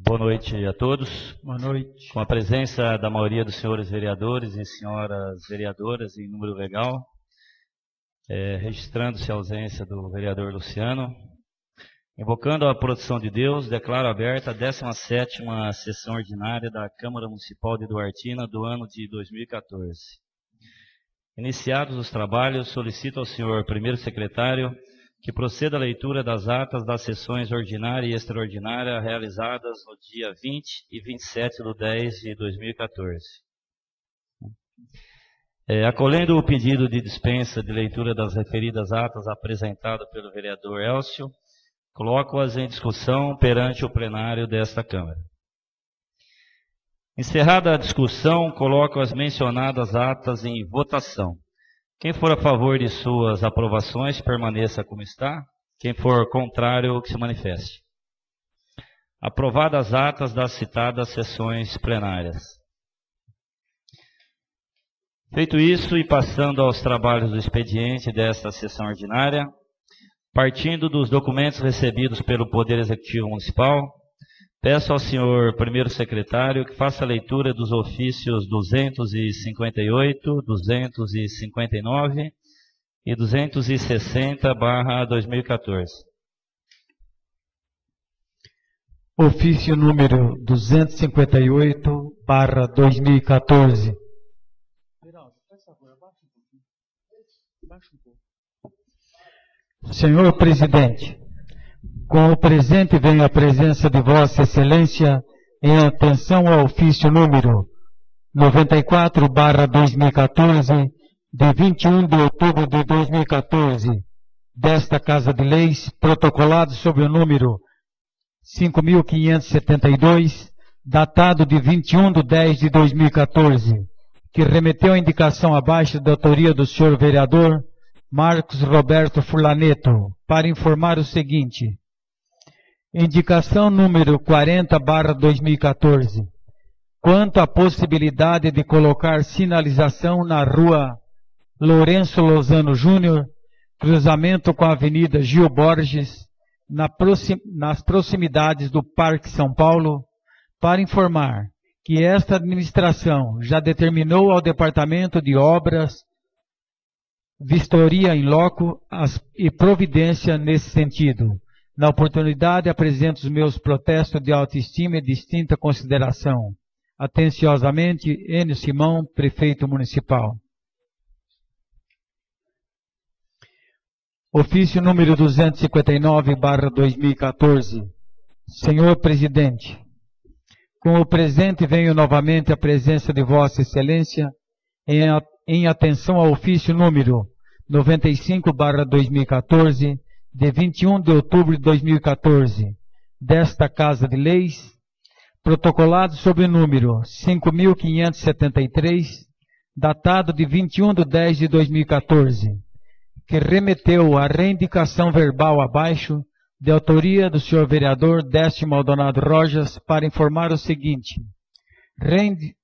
Boa noite a todos. Boa noite. Com a presença da maioria dos senhores vereadores e senhoras vereadoras em número legal, registrando-se a ausência do vereador Luciano, invocando a proteção de Deus, declaro aberta a 17ª sessão ordinária da Câmara Municipal de Duartina do ano de 2014. Iniciados os trabalhos, solicito ao senhor primeiro secretário que proceda a leitura das atas das sessões ordinária e extraordinária realizadas no dia 20 e 27 de 10 de 2014. Acolhendo o pedido de dispensa de leitura das referidas atas apresentado pelo vereador Elcio, coloco-as em discussão perante o plenário desta Câmara. Encerrada a discussão, coloco as mencionadas atas em votação. Quem for a favor de suas aprovações, permaneça como está. Quem for contrário, que se manifeste. Aprovadas as atas das citadas sessões plenárias. Feito isso e passando aos trabalhos do expediente desta sessão ordinária, partindo dos documentos recebidos pelo Poder Executivo Municipal, peço ao senhor primeiro secretário que faça a leitura dos ofícios 258, 259 e 260/2014. Ofício número 258/2014. Senhor Presidente, com o presente venho à presença de Vossa Excelência em atenção ao ofício número 94/2014, de 21 de outubro de 2014, desta Casa de Leis, protocolado sob o número 5.572, datado de 21 de 10 de 2014, que remeteu a indicação abaixo da autoria do senhor vereador Marcos Roberto Furlaneto, para informar o seguinte. Indicação número 40/2014. Quanto à possibilidade de colocar sinalização na rua Lourenço Lozano Júnior, cruzamento com a Avenida Gil Borges, nas proximidades do Parque São Paulo, para informar que esta administração já determinou ao Departamento de Obras vistoria em loco e providência nesse sentido. Na oportunidade, apresento os meus protestos de autoestima e distinta consideração. Atenciosamente, Enio Simão, Prefeito Municipal. Ofício número 259/2014. Senhor Presidente, com o presente venho novamente à presença de Vossa Excelência em atenção ao ofício número 95/2014, de 21 de outubro de 2014, desta Casa de Leis, protocolado sob o número 5.573, datado de 21 de 10 de 2014, que remeteu a reindicação verbal abaixo, de autoria do senhor vereador Décio Maldonado Rojas, para informar o seguinte.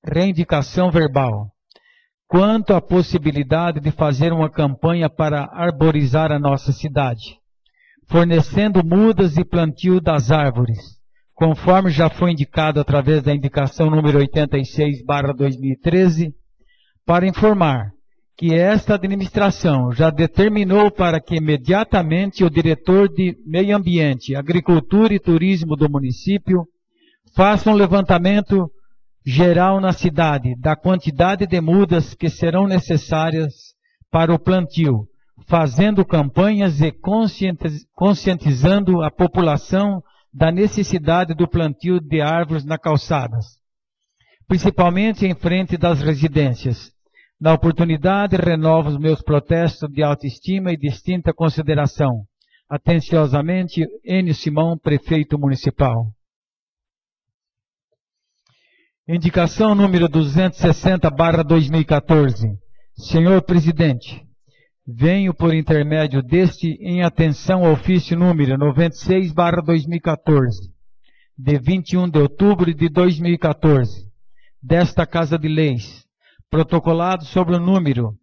Reindicação verbal. Quanto à possibilidade de fazer uma campanha para arborizar a nossa cidade, fornecendo mudas e plantio das árvores, conforme já foi indicado através da indicação número 86/2013, para informar que esta administração já determinou para que imediatamente o diretor de Meio Ambiente, Agricultura e Turismo do município faça um levantamento geral na cidade da quantidade de mudas que serão necessárias para o plantio, fazendo campanhas e conscientizando a população da necessidade do plantio de árvores nas calçadas, principalmente em frente das residências. Na oportunidade, renovo os meus protestos de autoestima e distinta consideração. Atenciosamente, Enio Simão, Prefeito Municipal. Indicação número 260/2014. Senhor Presidente, venho por intermédio deste em atenção ao ofício número 96/2014, de 21 de outubro de 2014, desta Casa de Leis, protocolado sobre o número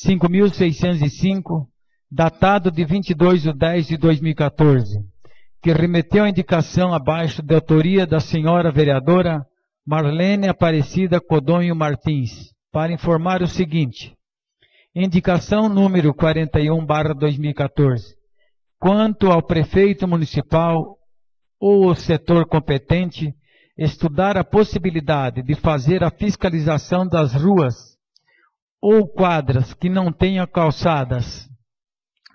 5.605, datado de 22 de 10 de 2014, que remeteu a indicação abaixo de autoria da senhora vereadora Marlene Aparecida Codonho Martins, para informar o seguinte: indicação número 41/2014. Quanto ao prefeito municipal ou o setor competente, estudar a possibilidade de fazer a fiscalização das ruas ou quadras que não tenham calçadas,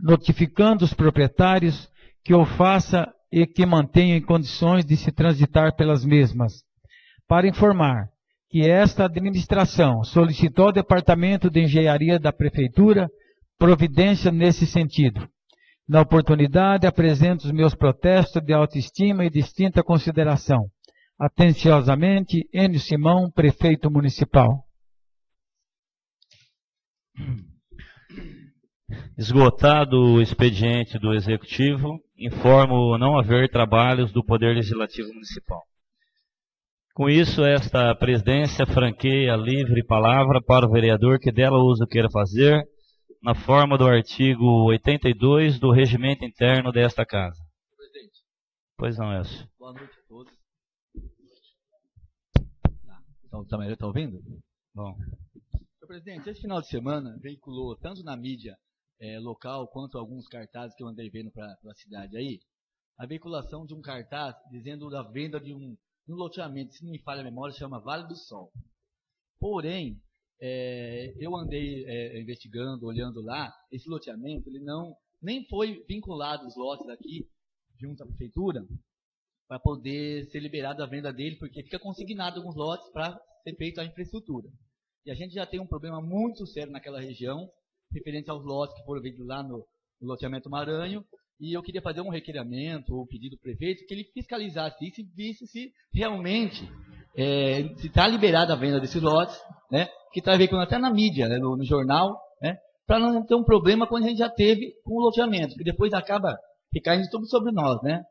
notificando os proprietários que o faça e que mantenham em condições de se transitar pelas mesmas. Para informar que esta administração solicitou ao Departamento de Engenharia da Prefeitura providência nesse sentido. Na oportunidade, apresento os meus protestos de autoestima e distinta consideração. Atenciosamente, Enio Simão, Prefeito Municipal. Esgotado o expediente do Executivo, informo não haver trabalhos do Poder Legislativo Municipal. Com isso, esta presidência franqueia livre palavra para o vereador que dela uso queira fazer, na forma do artigo 82 do Regimento Interno desta Casa. Presidente. Pois não, Elcio. Boa noite a todos. Está ouvindo? Bom. Senhor presidente, esse final de semana veiculou tanto na mídia local quanto alguns cartazes que eu andei vendo para a cidade aí, a veiculação de um cartaz dizendo da venda de um loteamento, se não me falha a memória, chama Vale do Sol. Porém, eu andei investigando, olhando lá, esse loteamento, ele nem foi vinculado os lotes aqui, junto à prefeitura, para poder ser liberado a venda dele, porque fica consignado alguns lotes para ser feita a infraestrutura. E a gente já tem um problema muito sério naquela região, referente aos lotes que foram vendidos lá no loteamento Maranhão, e eu queria fazer um requerimento ou pedido do prefeito que ele fiscalizasse isso e visse se realmente se está liberada a venda desses lotes, né, que está veiculando até na mídia, né, no jornal, né, para não ter um problema quando a gente já teve com o loteamento, que depois acaba recaindo tudo sobre nós, né?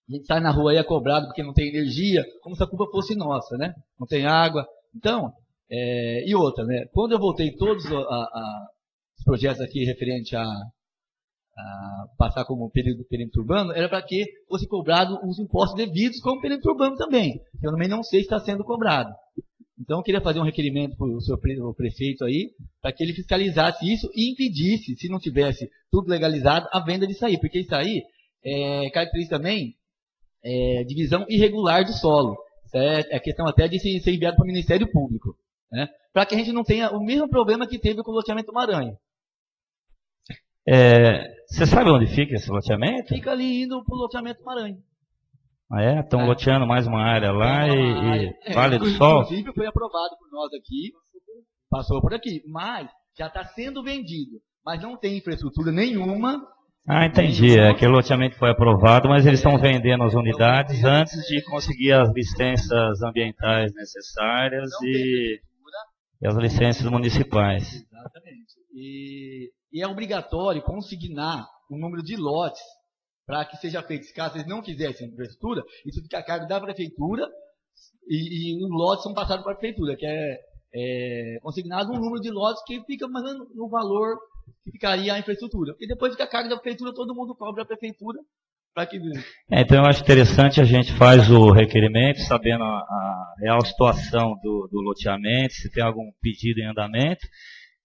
A gente sai na rua aí é cobrado porque não tem energia, como se a culpa fosse nossa, né? Não tem água. Então, e outra, né? Quando eu voltei todos os projetos aqui referente a passar como perímetro urbano, era para que fosse cobrado os impostos devidos como perímetro urbano também. Eu também não sei se está sendo cobrado. Então, eu queria fazer um requerimento para o prefeito aí, para que ele fiscalizasse isso e impedisse, se não tivesse tudo legalizado, a venda disso aí. Porque isso aí caracteriza também divisão irregular do solo. Isso é questão até de ser enviado para o Ministério Público, né? Para que a gente não tenha o mesmo problema que teve com o loteamento Maranhão. Você sabe onde fica esse loteamento? Fica ali indo para o loteamento Maranhão. Ah, é? Estão loteando mais uma área lá Vale do Sol? Inclusive foi aprovado por nós aqui, passou por aqui, mas já está sendo vendido, mas não tem infraestrutura nenhuma. Ah, entendi. Aquele loteamento foi aprovado, mas eles estão vendendo as unidades antes de conseguir as licenças ambientais necessárias e as licenças municipais. Exatamente. E é obrigatório consignar o número de lotes para que seja feito. Caso eles não fizessem infraestrutura, isso fica a cargo da prefeitura e os lotes são passados para a prefeitura, que é consignado um número de lotes que fica mandando no valor que ficaria a infraestrutura. Porque depois fica a cargo da prefeitura, todo mundo cobra a prefeitura para que... Então eu acho interessante a gente faz o requerimento, sabendo a real situação do loteamento, se tem algum pedido em andamento,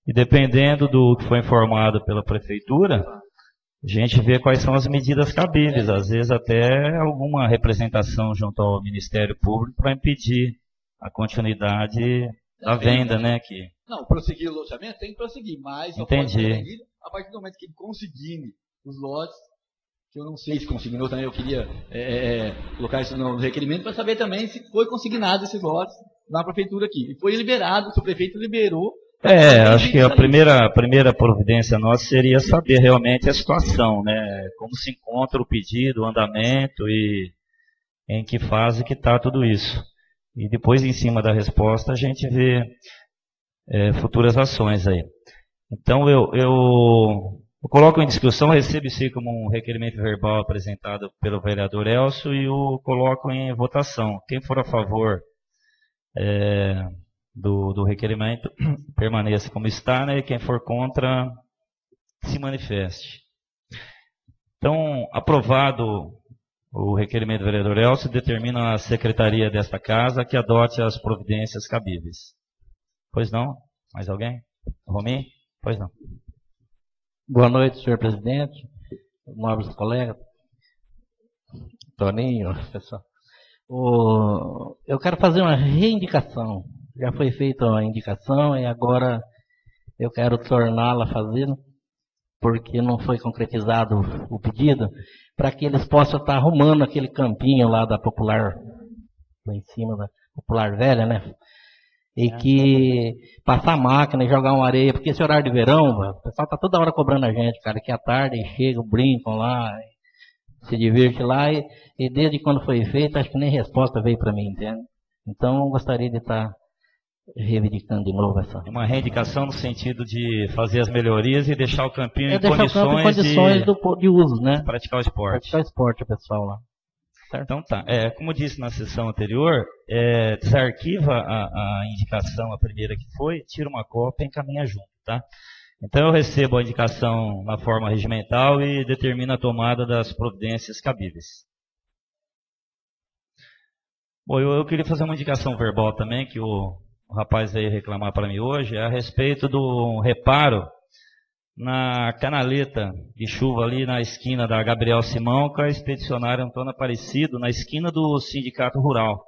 e dependendo do que foi informado pela prefeitura, a gente vê quais são as medidas cabíveis, às vezes até alguma representação junto ao Ministério Público para impedir a continuidade da venda, né? Não, prosseguir o loteamento tem que prosseguir, mas só pode ser vendido a partir do momento que ele conseguir os lotes, que eu não sei se consignou também, eu queria colocar isso no requerimento para saber também se foi consignado esses lotes na prefeitura aqui. E foi liberado, se o prefeito liberou. Acho que a primeira providência nossa seria saber realmente a situação, né? Como se encontra o pedido, o andamento e em que fase que está tudo isso. E depois, em cima da resposta, a gente vê futuras ações aí. Então, eu coloco em discussão, recebo isso como um requerimento verbal apresentado pelo vereador Elcio e o coloco em votação. Quem for a favor do requerimento, permaneça como está, né? E quem for contra, se manifeste. Então, aprovado O requerimento do vereador Elcio determina a secretaria desta casa que adote as providências cabíveis. Pois não? Mais alguém? Romim? Pois não. Boa noite, senhor presidente, nobres colegas, Toninho, pessoal. Eu quero fazer uma reindicação. Já foi feita uma indicação e agora eu quero torná-la fazendo, porque não foi concretizado o pedido, para que eles possam estar arrumando aquele campinho lá da Popular, lá em cima da Popular Velha, né? E que passar a máquina e jogar uma areia, porque esse horário de verão, o pessoal tá toda hora cobrando a gente, cara, que à tarde chegam, brincam lá, se diverte lá, e desde quando foi feito, acho que nem resposta veio para mim, entende? Então, eu gostaria de estar reivindicando de novo essa. Uma reivindicação no sentido de fazer as melhorias e deixar o campinho em deixar condições, o campo em condições de uso, né? de praticar o esporte. Praticar o esporte, o pessoal lá. Certo? Então tá, como eu disse na sessão anterior, desarquiva a indicação, a primeira que foi, tira uma cópia e encaminha junto, tá? Então eu recebo a indicação na forma regimental e determino a tomada das providências cabíveis. Bom, eu queria fazer uma indicação verbal também, que o rapaz veio reclamar para mim hoje, a respeito do reparo na canaleta de chuva ali na esquina da Gabriel Simão com a expedicionária Antônio Aparecido, na esquina do Sindicato Rural.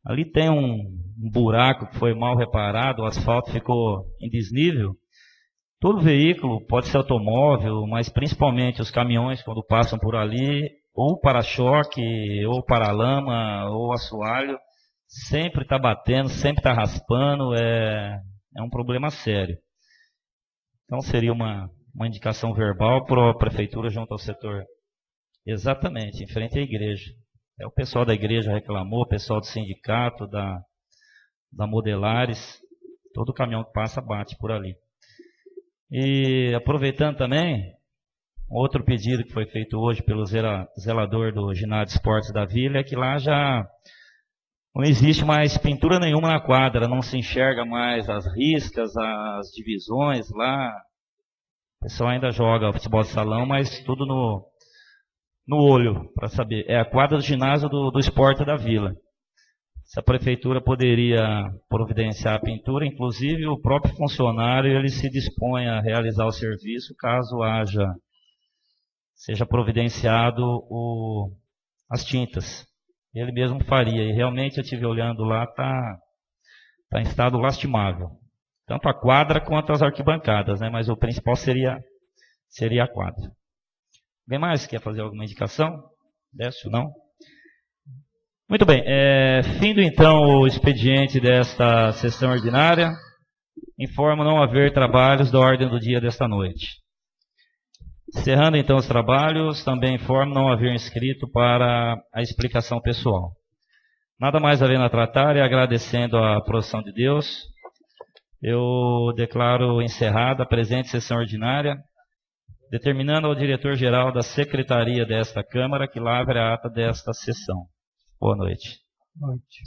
Ali tem um buraco que foi mal reparado, o asfalto ficou em desnível. Todo veículo, pode ser automóvel, mas principalmente os caminhões, quando passam por ali, ou para-choque, ou para-lama, ou assoalho, sempre está batendo, sempre está raspando, é um problema sério. Então seria uma indicação verbal para a prefeitura junto ao setor. Exatamente, em frente à igreja. O pessoal da igreja reclamou, o pessoal do sindicato, da Modelares, todo caminhão que passa bate por ali. E aproveitando também, outro pedido que foi feito hoje pelo zelador do ginásio de esportes da vila é que lá já não existe mais pintura nenhuma na quadra, não se enxerga mais as riscas, as divisões lá. O pessoal ainda joga futebol de salão, mas tudo no olho, para saber. É a quadra do ginásio do esporte da vila. Se a prefeitura poderia providenciar a pintura, inclusive o próprio funcionário ele se dispõe a realizar o serviço caso seja providenciado as tintas. Ele mesmo faria, e realmente eu estive olhando lá, está em estado lastimável. Tanto a quadra quanto as arquibancadas, né? Mas o principal seria a quadra. Alguém mais quer fazer alguma indicação? Décio, não? Muito bem, findo então o expediente desta sessão ordinária, informo não haver trabalhos da ordem do dia desta noite. Encerrando então os trabalhos, também informo não haver inscrito para a explicação pessoal. Nada mais havendo a tratar e agradecendo a produção de Deus, eu declaro encerrada a presente sessão ordinária, determinando ao diretor-geral da secretaria desta Câmara que lavre a ata desta sessão. Boa noite. Boa noite.